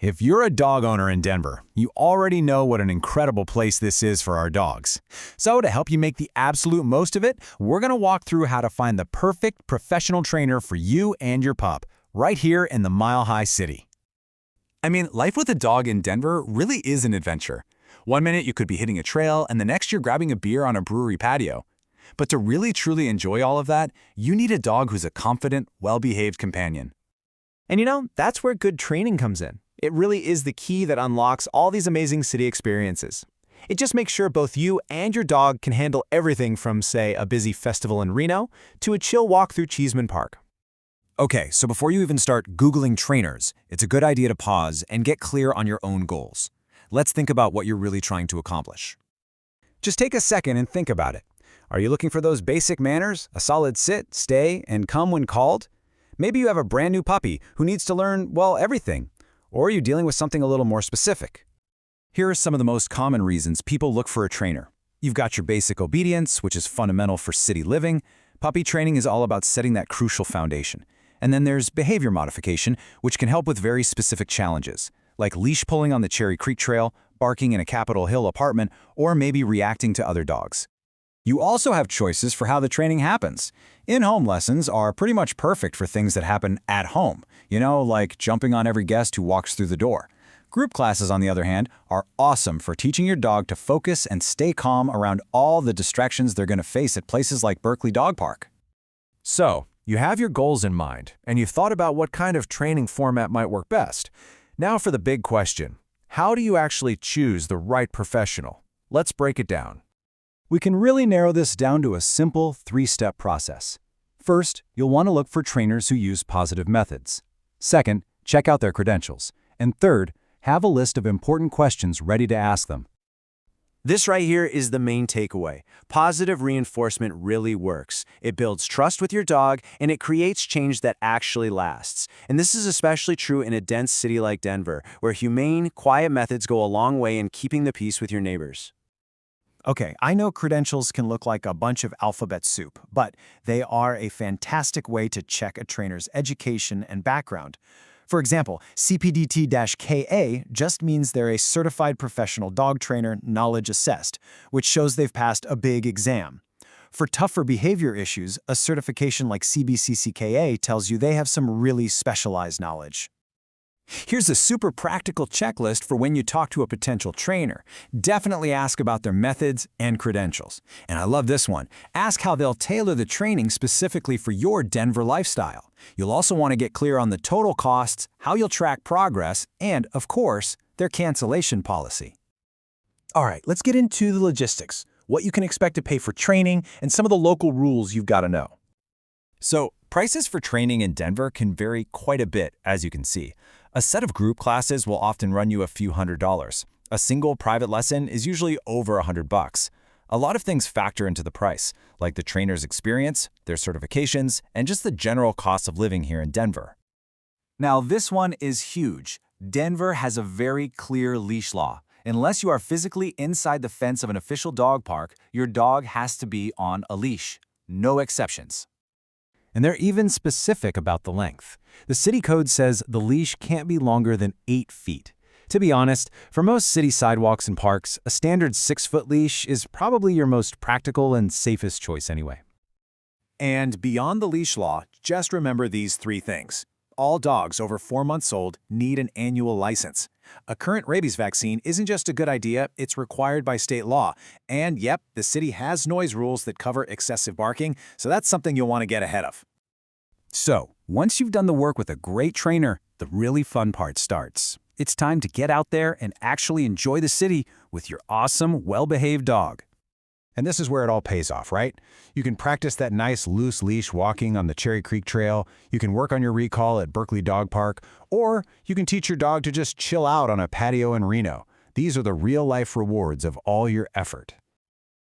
If you're a dog owner in Denver, you already know what an incredible place this is for our dogs. So to help you make the absolute most of it, we're going to walk through how to find the perfect professional trainer for you and your pup, right here in the Mile High City. I mean, life with a dog in Denver really is an adventure. One minute you could be hitting a trail, and the next you're grabbing a beer on a brewery patio. But to really truly enjoy all of that, you need a dog who's a confident, well-behaved companion. And that's where good training comes in. It really is the key that unlocks all these amazing city experiences. It just makes sure both you and your dog can handle everything from, say, a busy festival in Reno to a chill walk through Cheeseman Park. Okay, so before you even start Googling trainers, it's a good idea to pause and get clear on your own goals. Let's think about what you're really trying to accomplish. Just take a second and think about it. Are you looking for those basic manners, a solid sit, stay, and come when called? Maybe you have a brand new puppy who needs to learn, well, everything. Or are you dealing with something a little more specific? Here are some of the most common reasons people look for a trainer. You've got your basic obedience, which is fundamental for city living. Puppy training is all about setting that crucial foundation. And then there's behavior modification, which can help with very specific challenges, like leash pulling on the Cherry Creek Trail, barking in a Capitol Hill apartment, or maybe reacting to other dogs. You also have choices for how the training happens. In-home lessons are pretty much perfect for things that happen at home, like jumping on every guest who walks through the door. Group classes, on the other hand, are awesome for teaching your dog to focus and stay calm around all the distractions they're going to face at places like Berkeley Dog Park. So, you have your goals in mind, and you've thought about what kind of training format might work best. Now for the big question. How do you actually choose the right professional? Let's break it down. We can really narrow this down to a simple three-step process. First, you'll want to look for trainers who use positive methods. Second, check out their credentials. And third, have a list of important questions ready to ask them. This right here is the main takeaway. Positive reinforcement really works. It builds trust with your dog, and it creates change that actually lasts. And this is especially true in a dense city like Denver, where humane, quiet methods go a long way in keeping the peace with your neighbors. Okay, I know credentials can look like a bunch of alphabet soup, but they are a fantastic way to check a trainer's education and background. For example, CPDT-KA just means they're a certified professional dog trainer knowledge assessed, which shows they've passed a big exam. For tougher behavior issues, a certification like CBCCKA tells you they have some really specialized knowledge. Here's a super practical checklist for when you talk to a potential trainer. Definitely ask about their methods and credentials. And I love this one. Ask how they'll tailor the training specifically for your Denver lifestyle. You'll also want to get clear on the total costs, how you'll track progress, and, of course, their cancellation policy. All right, let's get into the logistics, what you can expect to pay for training, and some of the local rules you've got to know. So, prices for training in Denver can vary quite a bit, as you can see. A set of group classes will often run you a few $100s. A single private lesson is usually over $100. A lot of things factor into the price, like the trainer's experience, their certifications, and just the general cost of living here in Denver. Now, this one is huge. Denver has a very clear leash law. Unless you are physically inside the fence of an official dog park, your dog has to be on a leash. No exceptions. And they're even specific about the length. The city code says the leash can't be longer than 8 feet. To be honest, for most city sidewalks and parks, a standard 6-foot leash is probably your most practical and safest choice anyway. And beyond the leash law, just remember these 3 things. All dogs over 4 months old need an annual license. A current rabies vaccine isn't just a good idea, it's required by state law. And yep, the city has noise rules that cover excessive barking, so that's something you'll want to get ahead of. So, once you've done the work with a great trainer, the really fun part starts. It's time to get out there and actually enjoy the city with your awesome, well-behaved dog. And this is where it all pays off, right? You can practice that nice loose leash walking on the Cherry Creek Trail, you can work on your recall at Berkeley Dog Park, or you can teach your dog to just chill out on a patio in Reno. These are the real-life rewards of all your effort.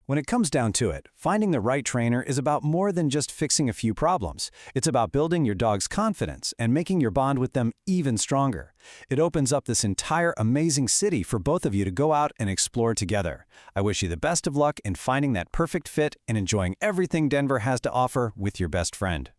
When it comes down to it, finding the right trainer is about more than just fixing a few problems. It's about building your dog's confidence and making your bond with them even stronger. It opens up this entire amazing city for both of you to go out and explore together. I wish you the best of luck in finding that perfect fit and enjoying everything Denver has to offer with your best friend.